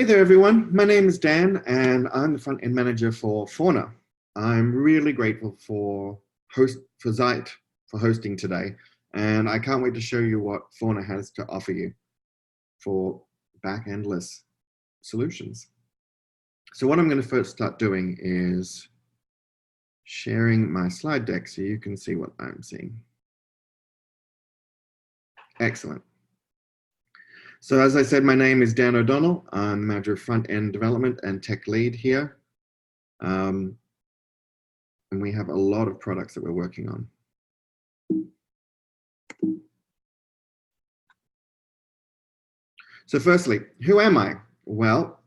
Hey there, everyone. My name is Dan, and I'm the front-end manager for Fauna. I'm really grateful for Zeit for hosting today, and I can't wait to show you what Fauna has to offer you for back-endless solutions. So what I'm going to first start doing is sharing my slide deck so you can see what I'm seeing. Excellent. So as I said, my name is Dan O'Donnell. I'm manager of front-end development and tech lead here. And we have a lot of products that we're working on. So firstly, who am I? Well,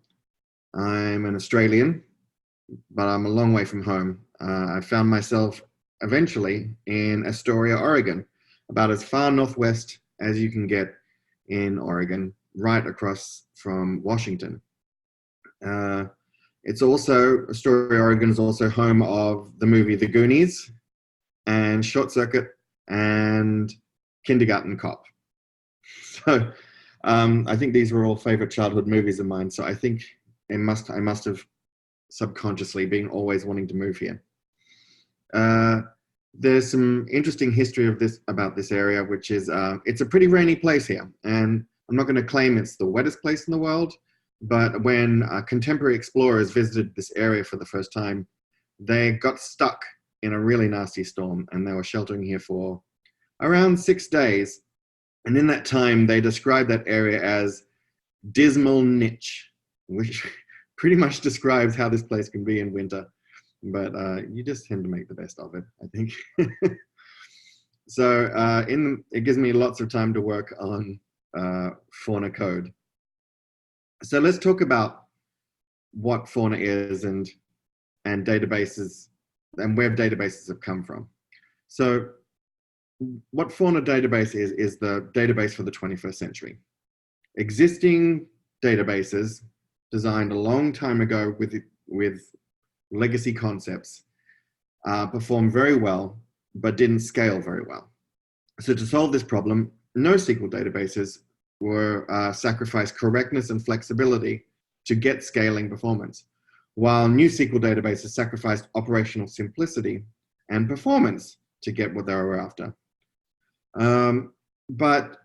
I'm an Australian, but I'm a long way from home. I found myself eventually in Astoria, Oregon, about as far northwest as you can get in Oregon, right across from Washington. It's also, Astoria, Oregon is also home of the movie The Goonies and Short Circuit and Kindergarten Cop. So I think these were all favorite childhood movies of mine. So I think I must have subconsciously been always wanting to move here. There's some interesting history of about this area, which is it's a pretty rainy place here. And I'm not going to claim it's the wettest place in the world, but when contemporary explorers visited this area for the first time, they got stuck in a really nasty storm, and they were sheltering here for around 6 days. And in that time, they described that area as dismal niche, which pretty much describes how this place can be in winter. But you just tend to make the best of it, I think. So it gives me lots of time to work on Fauna code. So let's talk about what Fauna is and databases and where databases have come from. So what Fauna database is the database for the 21st century. Existing databases designed a long time ago with legacy concepts performed very well, but didn't scale very well. So to solve this problem, NoSQL databases were sacrificed correctness and flexibility to get scaling performance, while new SQL databases sacrificed operational simplicity and performance to get what they were after. But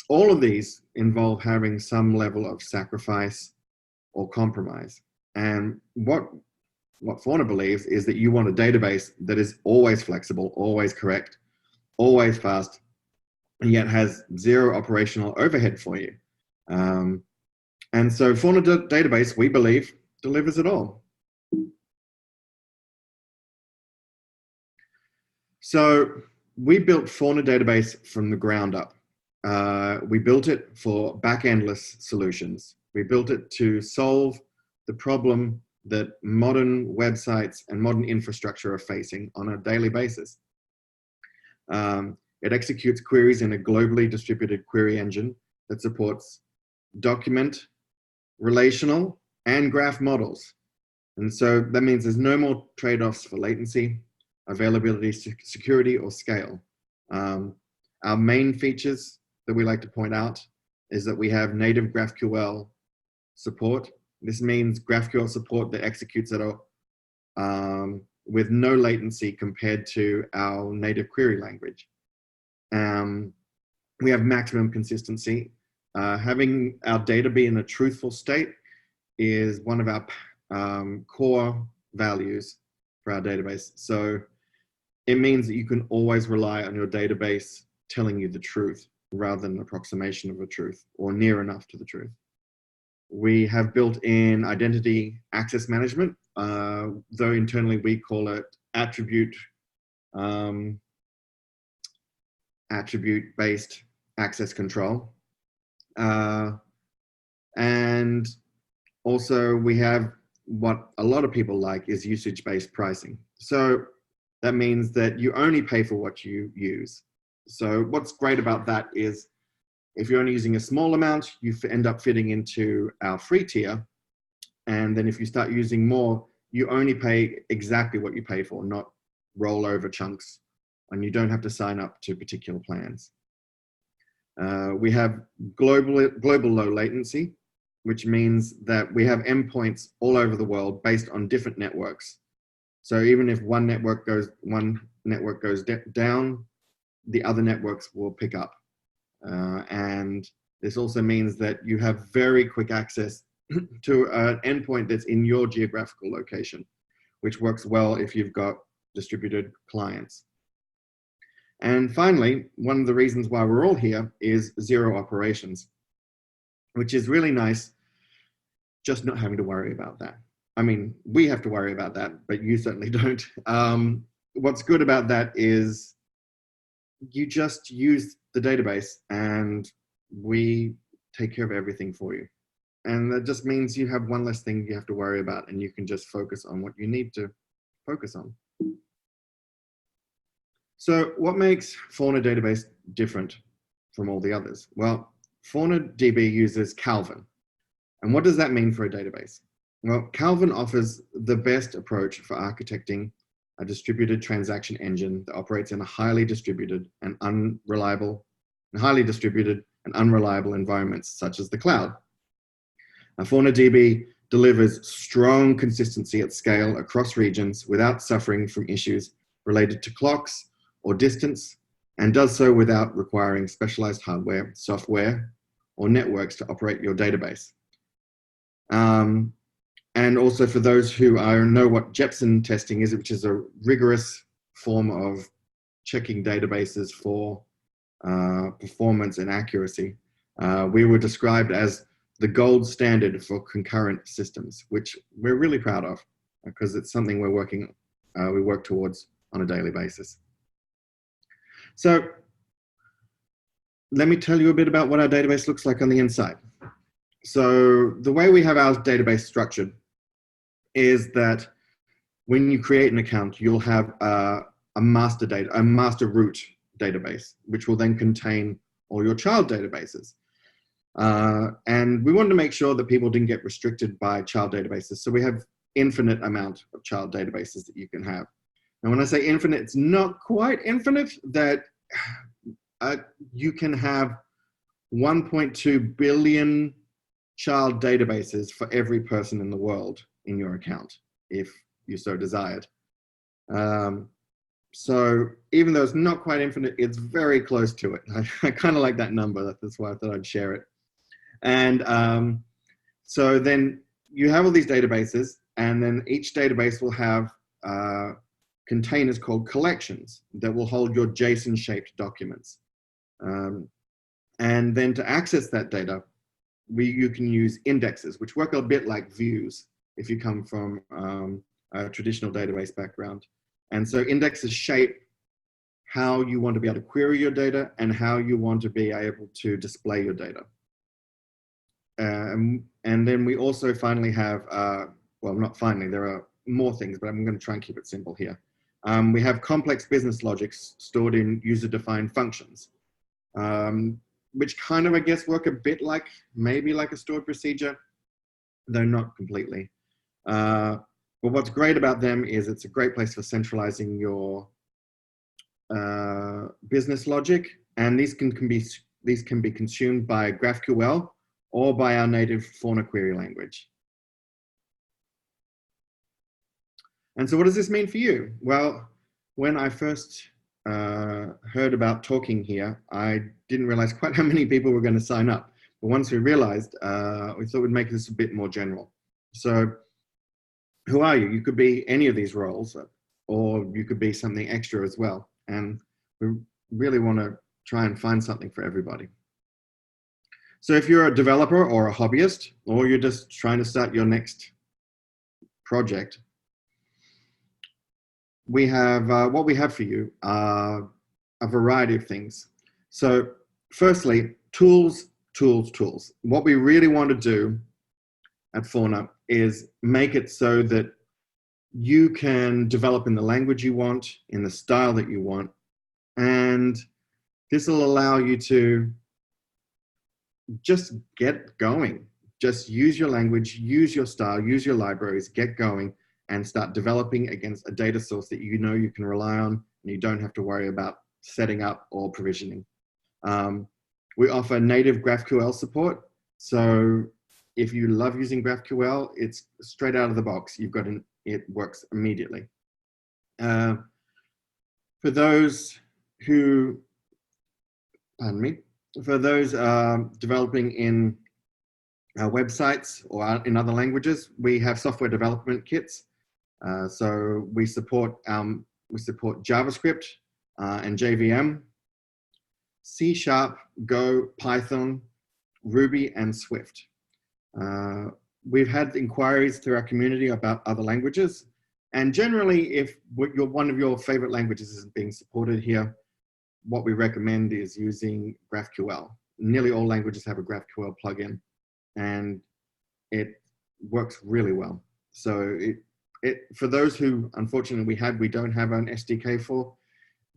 all of these involve having some level of sacrifice or compromise. And what Fauna believes is that you want a database that is always flexible, always correct, always fast, and yet has zero operational overhead for you. And so Fauna database, we believe, delivers it all. So we built Fauna database from the ground up. We built it for back-endless solutions. We built it to solve the problem that modern websites and modern infrastructure are facing on a daily basis. It executes queries in a globally distributed query engine that supports document, relational, and graph models. And so that means there's no more trade-offs for latency, availability, security, or scale. Our main features that we like to point out is that we have native GraphQL support. This means GraphQL support that executes at with no latency compared to our native query language. We have maximum consistency. Having our data be in a truthful state is one of our core values for our database. So it means that you can always rely on your database telling you the truth rather than an approximation of the truth or near enough to the truth. We have built-in identity access management, though internally we call it attribute-based access control. And also we have what a lot of people like is usage-based pricing. So that means that you only pay for what you use. So what's great about that is if you're only using a small amount, you end up fitting into our free tier. And then if you start using more, you only pay exactly what you pay for, not roll over chunks, and you don't have to sign up to particular plans. We have global low latency. which means that we have endpoints all over the world based on different networks. So even if one network goes down, the other networks will pick up. And this also means that you have very quick access to an endpoint that's in your geographical location, which works well if you've got distributed clients. And finally, one of the reasons why we're all here is zero operations, which is really nice, just not having to worry about that. I mean, we have to worry about that, but you certainly don't. What's good about that is you just use the database and we take care of everything for you. And that just means you have one less thing you have to worry about, and you can just focus on what you need to focus on. So what makes Fauna database different from all the others? Well, FaunaDB uses Calvin. And what does that mean for a database? Well, Calvin offers the best approach for architecting a distributed transaction engine that operates in a highly distributed and unreliable environments such as the cloud. FaunaDB delivers strong consistency at scale across regions without suffering from issues related to clocks or distance, and does so without requiring specialized hardware, software, or networks to operate your database. And also for those who know what Jepsen testing is, which is a rigorous form of checking databases for performance and accuracy, we were described as the gold standard for concurrent systems, which we're really proud of because it's something we work towards on a daily basis. So let me tell you a bit about what our database looks like on the inside. So the way we have our database structured is that when you create an account, you'll have a master root database, which will then contain all your child databases. And we wanted to make sure that people didn't get restricted by child databases. So we have infinite amount of child databases that you can have. And when I say infinite, it's not quite infinite, that you can have 1.2 billion child databases for every person in the world in your account, if you so desired. So even though it's not quite infinite, it's very close to it. I kind of like that number. That's why I thought I'd share it. And so then you have all these databases, and then each database will have containers called collections that will hold your JSON-shaped documents. And then to access that data, you can use indexes, which work a bit like views if you come from a traditional database background. And so indexes shape how you want to be able to query your data and how you want to be able to display your data. And then we also finally have, well, not finally, there are more things, but I'm going to try and keep it simple here. We have complex business logics stored in user-defined functions, which kind of, I guess, work a bit like, maybe like a stored procedure, though not completely. But what's great about them is it's a great place for centralizing your business logic, and these can be consumed by GraphQL or by our native Fauna query language. And so what does this mean for you? Well, when I first heard about talking here, I didn't realize quite how many people were going to sign up. But once we realized, we thought we'd make this a bit more general. So who are you? You could be any of these roles, or you could be something extra as well. And we really want to try and find something for everybody. So if you're a developer or a hobbyist, or you're just trying to start your next project, we have, what we have for you are a variety of things. So firstly, tools. What we really want to do at Fauna is make it so that you can develop in the language you want, in the style that you want, and this will allow you to just get going. Just use your language, use your style, use your libraries, get going, and start developing against a data source that you know you can rely on, and you don't have to worry about setting up or provisioning. We offer native GraphQL support. So if you love using GraphQL, it's straight out of the box. You've got it works immediately. For those who, pardon me, for those developing in websites or in other languages, we have software development kits. So we support JavaScript and JVM, C#, Go, Python, Ruby, and Swift. We've had inquiries through our community about other languages, and generally, if one of your favorite languages is being supported here, what we recommend is using GraphQL. Nearly all languages have a GraphQL plugin, and it works really well. So for those who, unfortunately, we don't have an SDK for,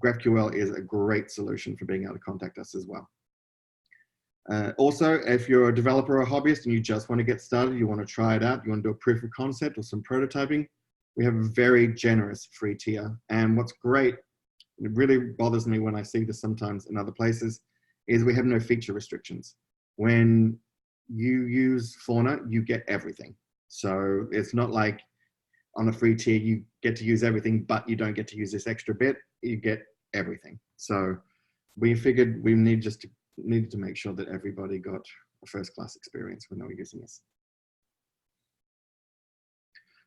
GraphQL is a great solution for being able to contact us as well. Also, if you're a developer or a hobbyist and you just want to get started, you want to try it out, you want to do a proof of concept or some prototyping, we have a very generous free tier. And what's great, it really bothers me when I see this sometimes in other places, is we have no feature restrictions. When you use Fauna, you get everything. So it's not like on a free tier, you get to use everything, but you don't get to use this extra bit. You get everything. So we figured we needed to make sure that everybody got a first-class experience when they were using this.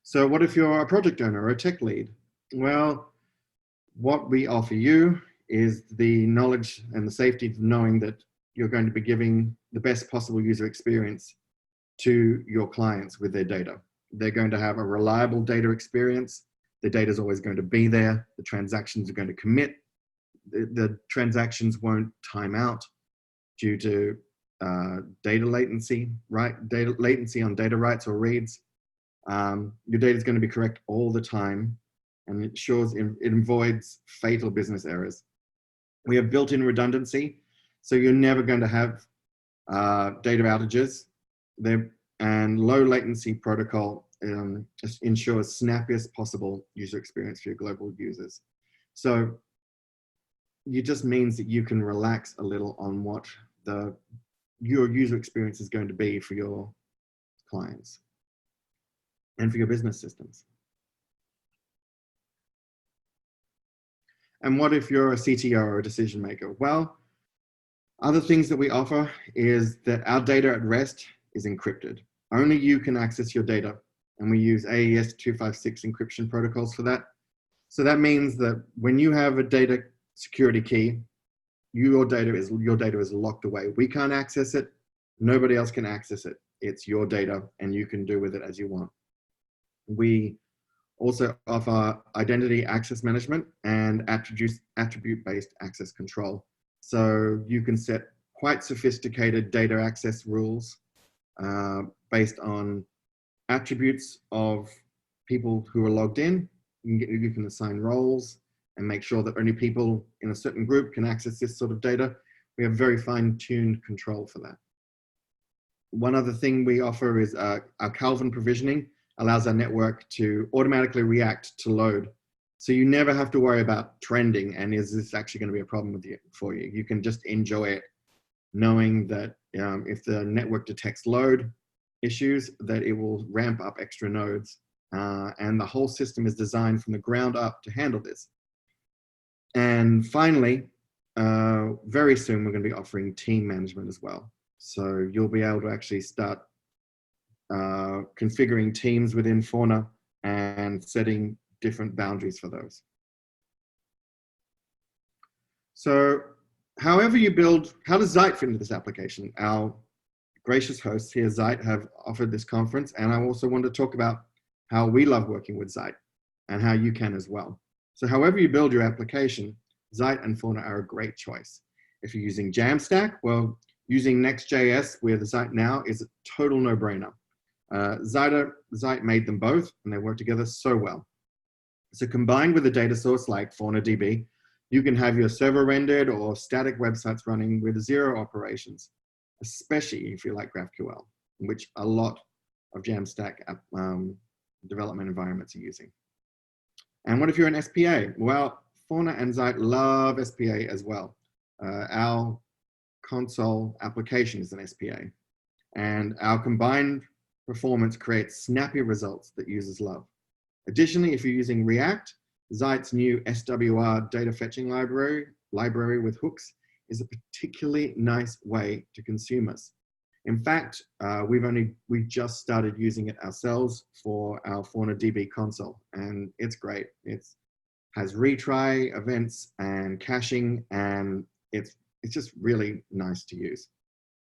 So what if you're a project owner or a tech lead? Well, what we offer you is the knowledge and the safety of knowing that you're going to be giving the best possible user experience to your clients with their data. They're going to have a reliable data experience. The data is always going to be there. The transactions are going to commit. The transactions won't time out due to data latency, right? Data latency on data writes or reads. Your data is going to be correct all the time, and it avoids fatal business errors. We have built-in redundancy, so you're never going to have data outages. And low latency protocol ensures snappiest possible user experience for your global users. So it just means that you can relax a little on what your user experience is going to be for your clients and for your business systems. And what if you're a CTO or a decision maker? Well, other things that we offer is that our data at rest is encrypted. Only you can access your data, and we use AES 256 encryption protocols for that. So that means that when you have a data security key, your data is locked away. We can't access it. Nobody else can access it. It's your data, and you can do with it as you want. We also offer identity access management and attribute-based access control. So you can set quite sophisticated data access rules based on attributes of people who are logged in. You can assign roles and make sure that only people in a certain group can access this sort of data. We have very fine-tuned control for that. One other thing we offer is our Calvin provisioning allows our network to automatically react to load. So you never have to worry about trending and is this actually going to be a problem for you. You can just enjoy it, knowing that if the network detects load issues, that it will ramp up extra nodes. And the whole system is designed from the ground up to handle this. And finally, very soon we're going to be offering team management as well. So you'll be able to actually start configuring teams within Fauna and setting different boundaries for those. So however you build, how does Zeit fit into this application? Our gracious hosts here, Zeit, have offered this conference, and I also want to talk about how we love working with Zeit and how you can as well. So however you build your application, Zeit and Fauna are a great choice. If you're using Jamstack, well, using Next.js with Zeit now is a total no-brainer. Zeit made them both, and they work together so well. So combined with a data source like FaunaDB, you can have your server rendered or static websites running with zero operations, especially if you like GraphQL, which a lot of Jamstack development environments are using. And what if you're an SPA? Well, Fauna and Zeit love SPA as well. Our console application is an SPA. And our combined performance creates snappy results that users love. Additionally, if you're using React, Zeit's new SWR data fetching library with hooks is a particularly nice way to consume us. In fact, we just started using it ourselves for our FaunaDB console, and it's great. It has retry events and caching, and it's just really nice to use.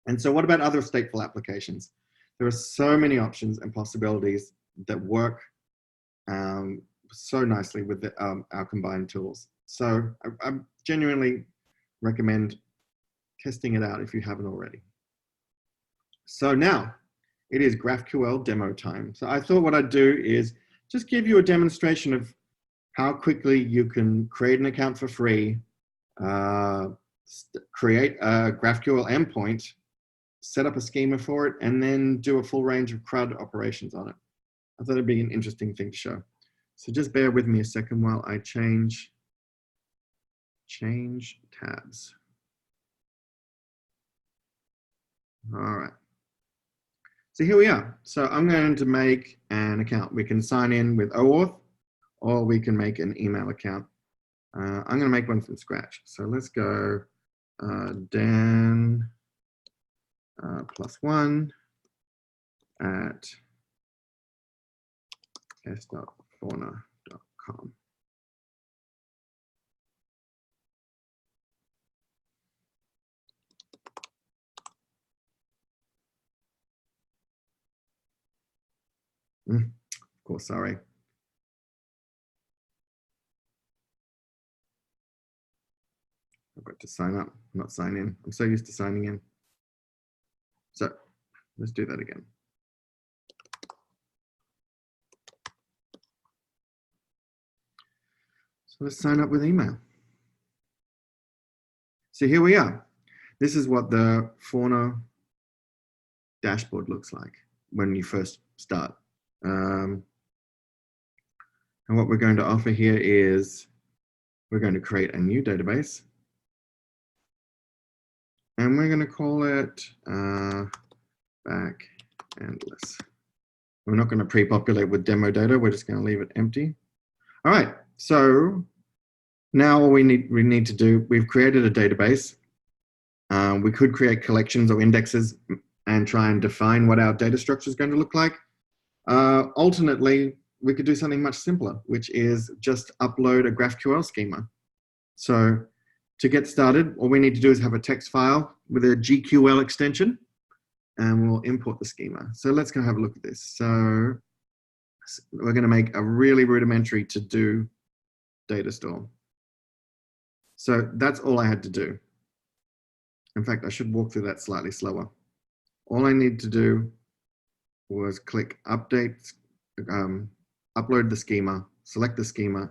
And so what about other stateful applications? There are so many options and possibilities that work so nicely with our combined tools. So I genuinely recommend testing it out if you haven't already. So now it is GraphQL demo time. So I thought what I'd do is just give you a demonstration of how quickly you can create an account for free, create a GraphQL endpoint, set up a schema for it, and then do a full range of CRUD operations on it. I thought it'd be an interesting thing to show. So just bear with me a second while I change tabs. All right. So here we are. So I'm going to make an account. We can sign in with OAuth, or we can make an email account. I'm going to make one from scratch. So let's go Dan +1 at s.fauna.com. Of course, sorry. I've got to sign up, not sign in. I'm so used to signing in. So let's do that again. So let's sign up with email. So here we are. This is what the Fauna dashboard looks like when you first start. And what we're going to offer here is we're going to create a new database. And we're going to call it backendless. We're not going to pre-populate with demo data. We're just going to leave it empty. All right. So now all we need to do, we've created a database. We could create collections or indexes and try and define what our data structure is going to look like. Alternately, we could do something much simpler, which is just upload a GraphQL schema. So to get started, all we need to do is have a text file with a GQL extension, and we'll import the schema. So let's go have a look at this. So we're going to make a really rudimentary to-do data store. So that's all I had to do. In fact, I should walk through that slightly slower. All I need to do was click update, upload the schema, select the schema,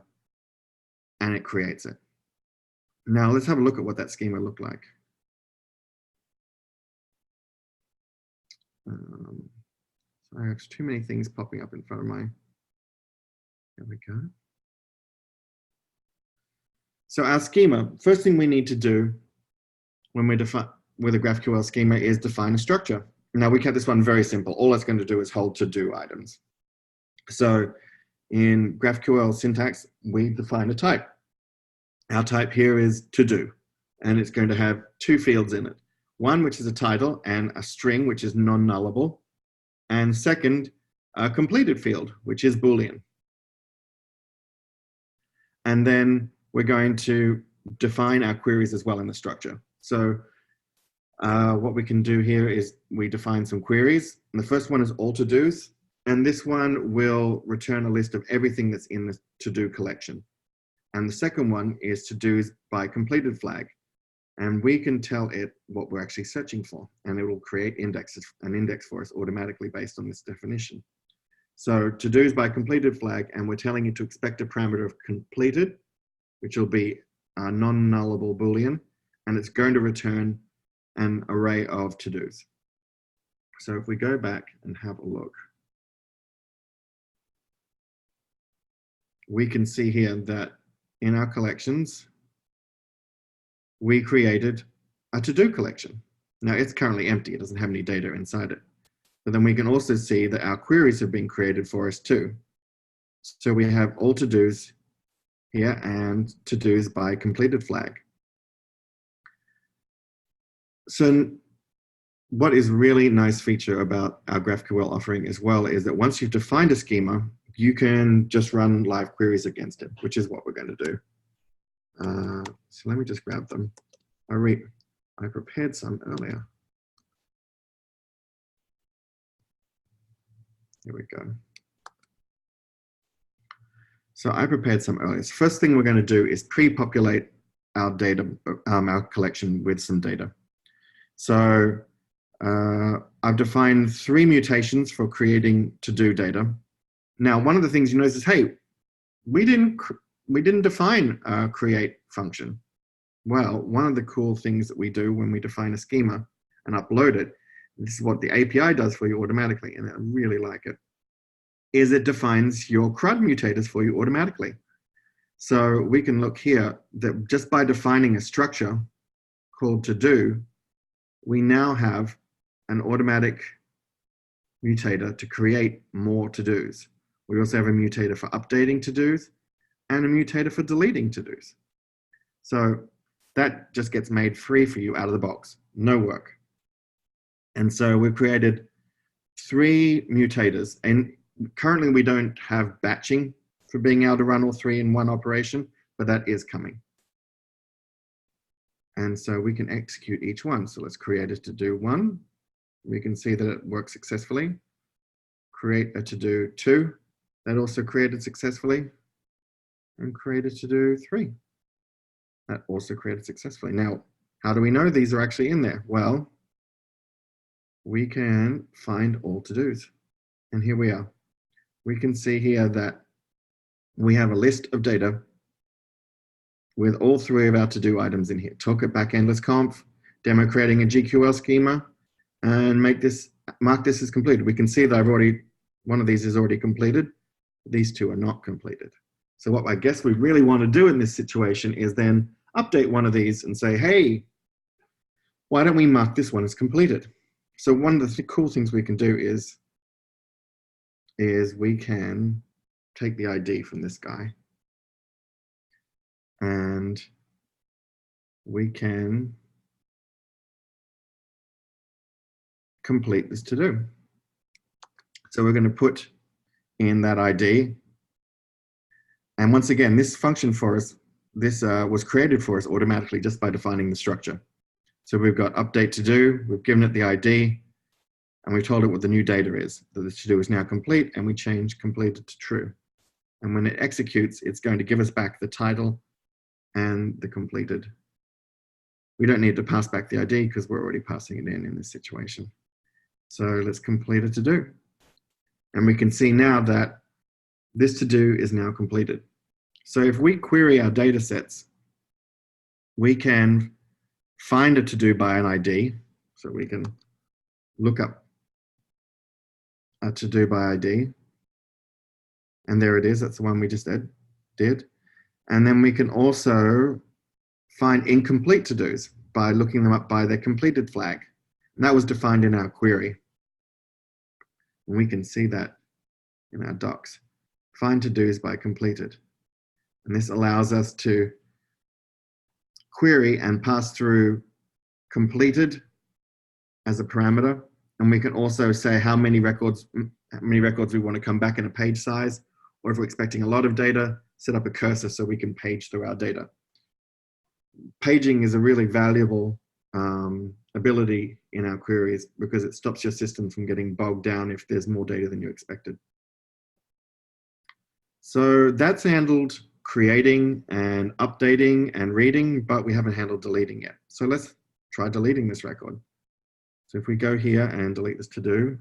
and it creates it. Now let's have a look at what that schema looked like. Sorry, there's too many things popping up in front of my, there we go. So our schema, first thing we need to do when we define with a GraphQL schema is define a structure. Now we kept this one very simple. All it's going to do is hold to-do items. So in GraphQL syntax, we define a type. Our type here is to-do, and it's going to have two fields in it. One, which is a title, and a string, which is non-nullable. And second, a completed field, which is Boolean. And then we're going to define our queries as well in the structure. So what we can do here is we define some queries. And the first one is all to-dos. And this one will return a list of everything that's in the to-do collection. And the second one is to-dos by completed flag. And we can tell it what we're actually searching for. And it will create an index for us automatically based on this definition. So to-dos by completed flag, and we're telling it to expect a parameter of completed, which will be a non-nullable Boolean, and it's going to return an array of to-dos. So if we go back and have a look, we can see here that in our collections, we created a to-do collection. Now it's currently empty, it doesn't have any data inside it. But then we can also see that our queries have been created for us too. So we have all to-dos here and to-dos by completed flag. So what is really nice feature about our GraphQL offering as well is that once you've defined a schema, you can just run live queries against it, which is what we're going to do. So let me just grab them. I prepared some earlier. Here we go. So I prepared some earlier. So first thing we're going to do is pre-populate our data, our collection with some data. So I've defined 3 mutations for creating to-do data. Now, one of the things you notice is, hey, we didn't define a create function. Well, one of the cool things that we do when we define a schema and upload it, this is what the API does for you automatically, and I really like it, is it defines your CRUD mutators for you automatically. So we can look here that just by defining a structure called to-do, we now have an automatic mutator to create more to-dos. We also have a mutator for updating to-dos and a mutator for deleting to-dos. So that just gets made free for you out of the box, no work. And so we've created 3 mutators, and currently we don't have batching for being able to run all 3 in one operation, but that is coming. And so we can execute each one. So let's create a to-do 1. We can see that it works successfully. Create a to-do 2. That also created successfully. And create a to-do 3. That also created successfully. Now, how do we know these are actually in there? Well, we can find all to-dos. And here we are. We can see here that we have a list of data with all 3 of our to-do items in here. Toolkit backendless conf, demo creating a GQL schema, and mark this as completed. We can see that one of these is already completed. These 2 are not completed. So what I guess we really want to do in this situation is then update one of these and say, hey, why don't we mark this one as completed? So one of the cool things we can do is we can take the ID from this guy and we can complete this to-do. So we're going to put in that ID. And once again, this function for us, this was created for us automatically just by defining the structure. So we've got update to-do, we've given it the ID, and we've told it what the new data is, that the to-do is now complete, and we change completed to true. And when it executes, it's going to give us back the title and the completed. We don't need to pass back the ID because we're already passing it in this situation. So let's complete a to-do. And we can see now that this to-do is now completed. So if we query our data sets, we can find a to-do by an ID. So we can look up a to-do by ID. And there it is, that's the one we just did. And then we can also find incomplete to-dos by looking them up by their completed flag. And that was defined in our query. And we can see that in our docs. Find to-dos by completed. And this allows us to query and pass through completed as a parameter. And we can also say how many records we want to come back in a page size, or if we're expecting a lot of data, set up a cursor so we can page through our data. Paging is a really valuable ability in our queries because it stops your system from getting bogged down if there's more data than you expected. So that's handled creating and updating and reading, but we haven't handled deleting yet. So let's try deleting this record. So if we go here and delete this to-do,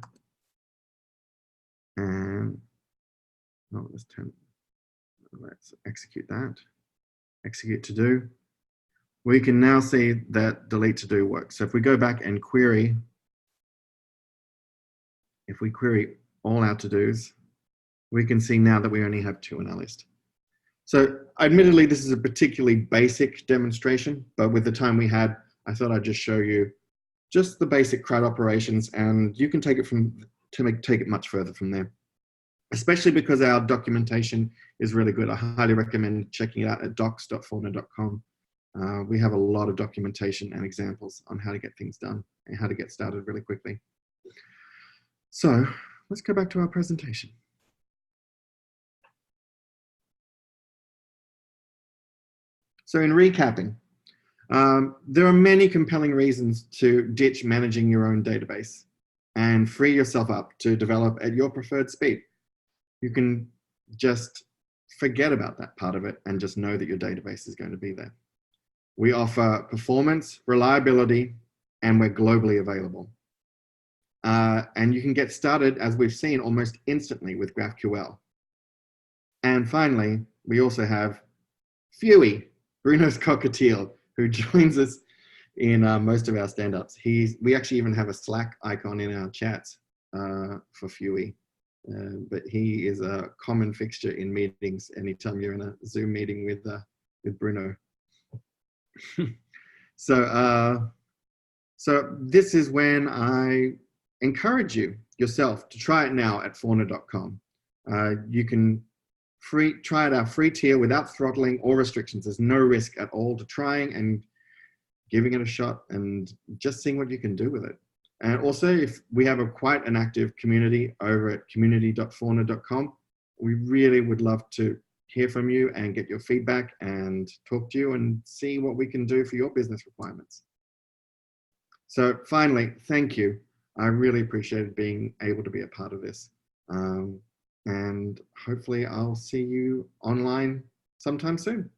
and let's execute that, execute to-do, we can now see that delete to-do works. So if we go back and query, if we query all our to-dos, we can see now that we only have 2 in our list. So admittedly, this is a particularly basic demonstration, but with the time we had, I thought I'd just show you just the basic CRUD operations, and you can take it take it much further from there. Especially because our documentation is really good. I highly recommend checking it out at docs.fauna.com. We have a lot of documentation and examples on how to get things done and how to get started really quickly. So let's go back to our presentation. So in recapping, there are many compelling reasons to ditch managing your own database and free yourself up to develop at your preferred speed. You can just forget about that part of it and just know that your database is going to be there. We offer performance, reliability, and we're globally available. And you can get started, as we've seen, almost instantly with GraphQL. And finally, we also have Fuey, Bruno's cockatiel, who joins us in most of our stand-ups. We actually even have a Slack icon in our chats for Fuey. But he is a common fixture in meetings anytime you're in a Zoom meeting with Bruno. So this is when I encourage you yourself to try it now at fauna.com. You can try out our free tier without throttling or restrictions. There's no risk at all to trying and giving it a shot and just seeing what you can do with it. And also, if we have quite an active community over at community.fauna.com, we really would love to hear from you and get your feedback and talk to you and see what we can do for your business requirements. So finally, thank you. I really appreciated being able to be a part of this. And hopefully I'll see you online sometime soon.